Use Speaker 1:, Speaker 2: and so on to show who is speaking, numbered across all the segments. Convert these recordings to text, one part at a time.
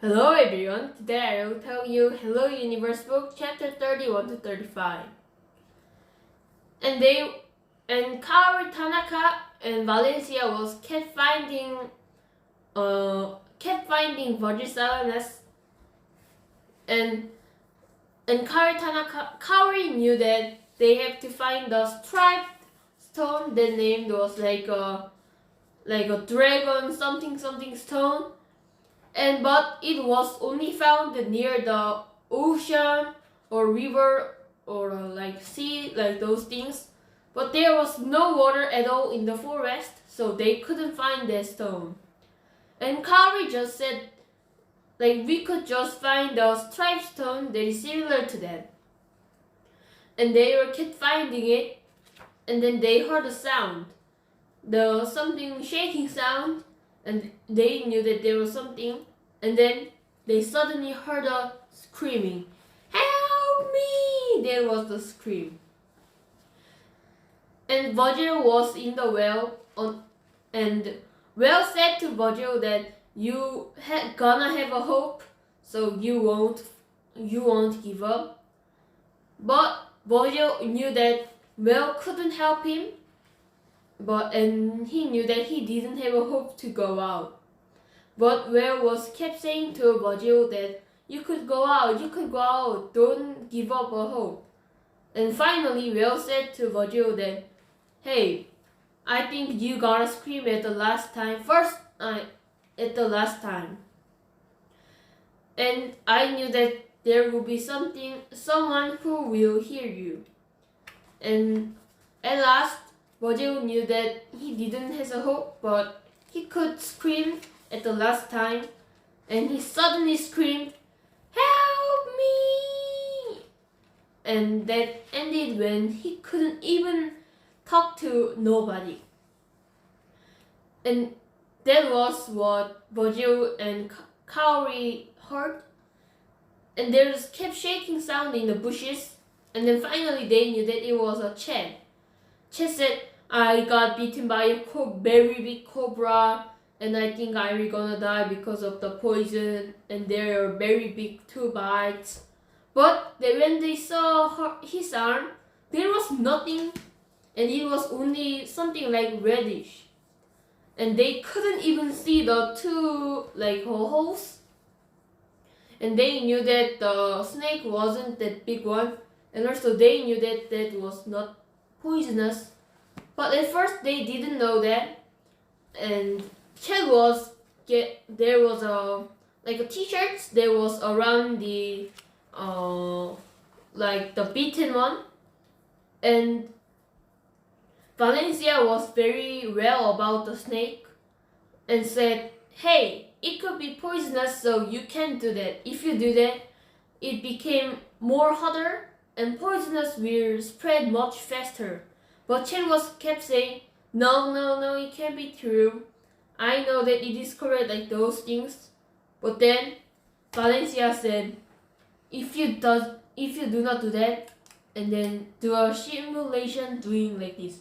Speaker 1: Hello everyone, today I will tell you Hello Universe book chapter 31 to 35. And Kaori Tanaka and Valencia was kept finding Virgil silence, and Kaori knew that they have to find the striped stone. The name was like a dragon something stone. But it was only found near the ocean or river or like sea, like those things. But there was no water at all in the forest, so they couldn't find that stone. And Kaori just said, we could just find a striped stone that is similar to that. And they were kept finding it, and then they heard a sound, the something shaking sound, and they knew that there was something. And then they suddenly heard a screaming. Help me! That was the scream. And Virgil was in the well, and well said to Virgil that you gonna have a hope, so you won't give up. But Virgil knew that well couldn't help him, and he knew that he didn't have a hope to go out. But Well kept saying to Virgil that you could go out, don't give up a hope. And finally Well said to Virgil that, hey, I think you gotta scream at the last time. And I knew that there will be someone who will hear you. And at last, Virgil knew that he didn't have a hope, but he could scream at the last time, and he suddenly screamed, help me! And that ended when he couldn't even talk to nobody. And that was what Virgil and Kaori heard. And there was kept shaking sound in the bushes, and then finally they knew that it was a Chen. Chen said, I got bitten by a very big cobra, and I think I'm gonna die because of the poison, and there are very big 2 bites. But when they saw his arm, there was nothing, and it was only something like reddish. And they couldn't even see the 2 holes. And they knew that the snake wasn't that big one, and also they knew that that was not poisonous. But at first they didn't know that, and there was a t-shirt that was around the the beaten one, and Valencia was very well about the snake and said, hey, it could be poisonous, so you can't do that. If you do that, it became more hotter and poisonous will spread much faster. But Chen kept saying, no, it can't be true. I know that it is correct, like those things. But then Valencia said, if you do not do that, and then do a simulation doing like this.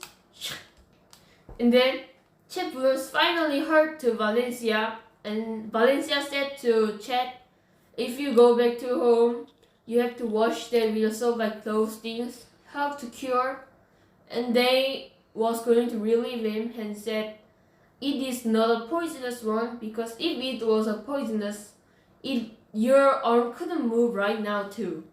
Speaker 1: And then Chet was finally heard to Valencia, and Valencia said to Chet, if you go back to home, you have to wash that with a soap, like those things, how to cure. And they was going to relieve him and said, it is not a poisonous one, because if it was a poisonous, your arm couldn't move right now too.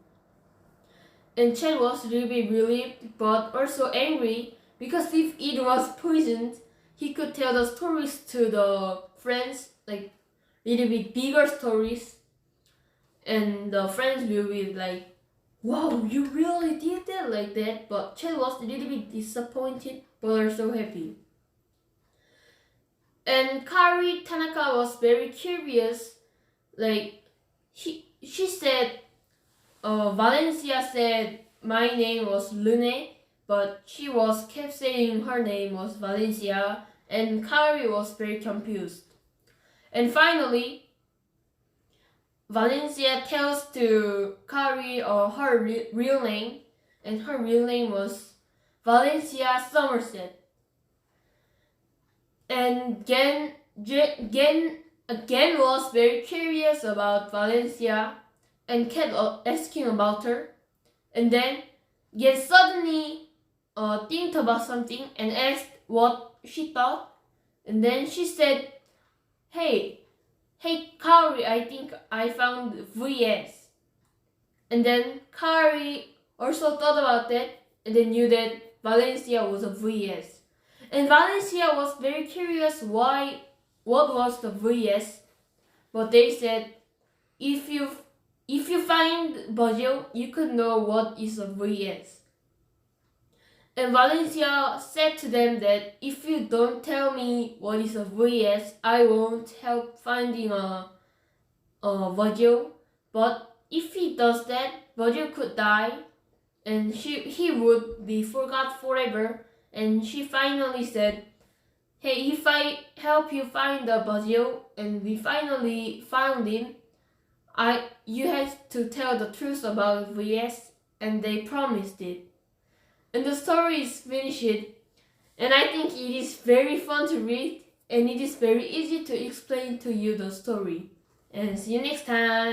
Speaker 1: And Chen was really relieved, but also angry, because if it was poisoned, he could tell the stories to the friends, like little bit bigger stories, and the friends will be like, wow, you really did that like that. But Chen was a little bit disappointed, but also happy. And Kaori Tanaka was very curious. She said, Valencia said my name was Lune, but she kept saying her name was Valencia, and Kaori was very confused. And finally, Valencia tells to Kaori her real name, and her real name was Valencia Somerset. And again was very curious about Valencia and kept asking about her. And then Gen suddenly think about something and asked what she thought. And then she said, Hey, Kaori, I think I found VS. And then Kaori also thought about that and then knew that Valencia was a VS. And Valencia was very curious what was the VS. But they said, if you find Brazil, you could know what is a VS. And Valencia said to them that if you don't tell me what is a VS, I won't help finding a Brazil. But if he does that, Brazil could die and he would be forgot forever. And she finally said, Hey, if I help you find the Brazil and we finally found him, you have to tell the truth about VS. And they promised it. And the story is finished. And I think it is very fun to read and it is very easy to explain to you the story. And see you next time.